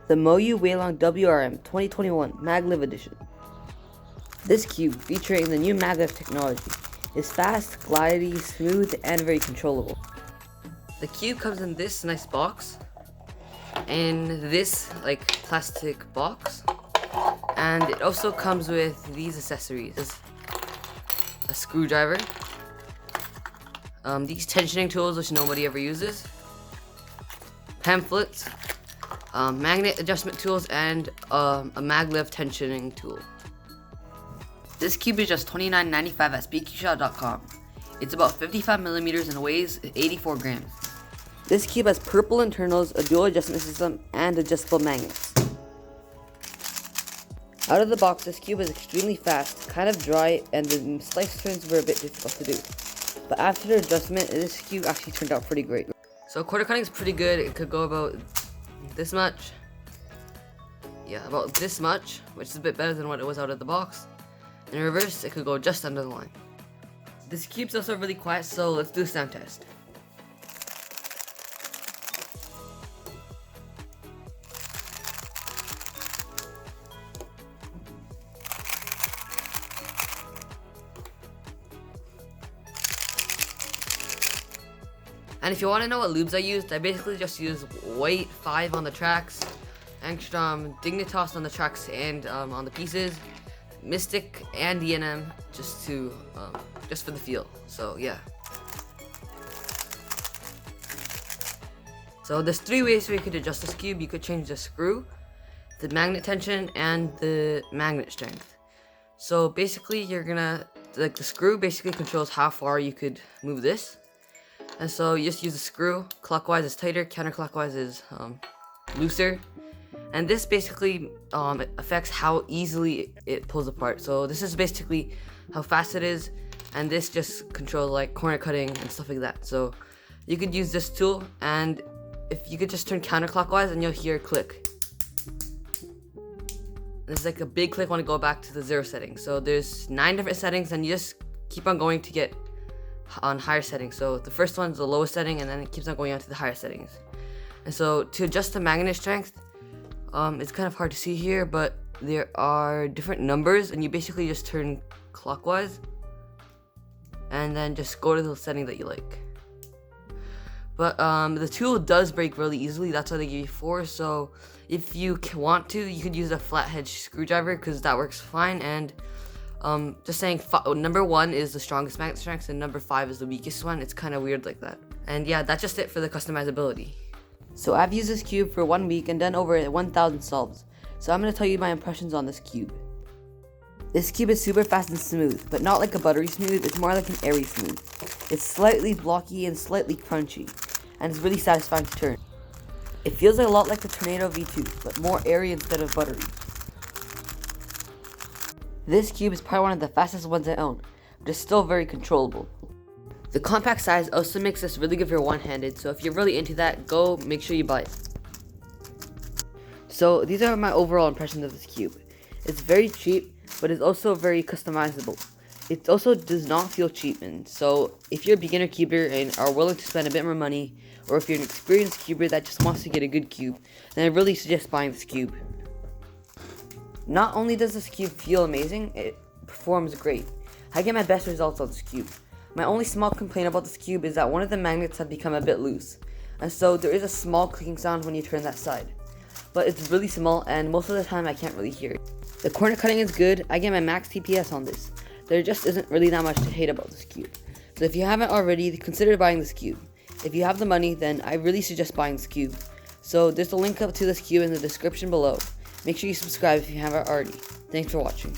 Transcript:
the Moyu Weilong WRM 2021 Maglev edition. This cube, featuring the new Maglev technology, is fast, glidey, smooth, and very controllable. The cube comes in this nice box, in this plastic box, and it also comes with these accessories: a screwdriver, these tensioning tools which nobody ever uses, pamphlets, magnet adjustment tools, and a Maglev tensioning tool. This cube is just $29.95 at speakeashop.com. It's about 55 millimeters and weighs 84 grams. This cube has purple internals, a dual adjustment system, and adjustable magnets. Out of the box, this cube is extremely fast, kind of dry, and the slice turns were a bit difficult to do. But after the adjustment, this cube actually turned out pretty great. So quarter cutting is pretty good. It could go about this much. Yeah, about this much, which is a bit better than what it was out of the box. In reverse, it could go just under the line. This cube's also really quiet, so let's do a sound test. And if you want to know what lubes I used, I basically just use Weight 5 on the tracks, Angstrom Dignitas on the tracks and on the pieces, Mystic and DNM just for the feel. So yeah. So there's 3 ways you could adjust this cube. You could change the screw, the magnet tension, and the magnet strength. So basically the screw basically controls how far you could move this. And so you just use the screw. Clockwise is tighter, counterclockwise is looser. And this basically affects how easily it pulls apart. So this is basically how fast it is, and this just controls corner cutting and stuff like that. So you could use this tool, and if you could just turn counterclockwise, and you'll hear a click. There's a big click when I go back to the 0 setting. So there's 9 different settings, and you just keep on going to get on higher settings. So the first one's the lowest setting, and then it keeps on going on to the higher settings. And so to adjust the magnet strength, it's kind of hard to see here, but there are different numbers, and you basically just turn clockwise and then just go to the setting that you like. But the tool does break really easily. That's why they give you 4. So if you want to, you could use a flathead screwdriver, because that works fine. And just saying, number 1 is the strongest magnet strength and number 5 is the weakest one. It's kind of weird like that. And yeah, that's just it for the customizability. So I've used this cube for 1 week and done over 1,000 solves. So I'm going to tell you my impressions on this cube. This cube is super fast and smooth, but not like a buttery smooth. It's more like an airy smooth. It's slightly blocky and slightly crunchy, and it's really satisfying to turn. It feels a lot like the Tornado V2, but more airy instead of buttery. This cube is probably one of the fastest ones I own, but it's still very controllable. The compact size also makes this really good for one-handed, so if you're really into that, go make sure you buy it. So these are my overall impressions of this cube. It's very cheap, but it's also very customizable. It also does not feel cheap, and so if you're a beginner cuber and are willing to spend a bit more money, or if you're an experienced cuber that just wants to get a good cube, then I really suggest buying this cube. Not only does this cube feel amazing, it performs great. I get my best results on this cube. My only small complaint about this cube is that one of the magnets have become a bit loose, and so there is a small clicking sound when you turn that side. But it's really small, and most of the time I can't really hear it. The corner cutting is good. I get my max TPS on this. There just isn't really that much to hate about this cube. So if you haven't already, consider buying this cube. If you have the money, then I really suggest buying this cube. So there's a link up to this cube in the description below. Make sure you subscribe if you haven't already. Thanks for watching.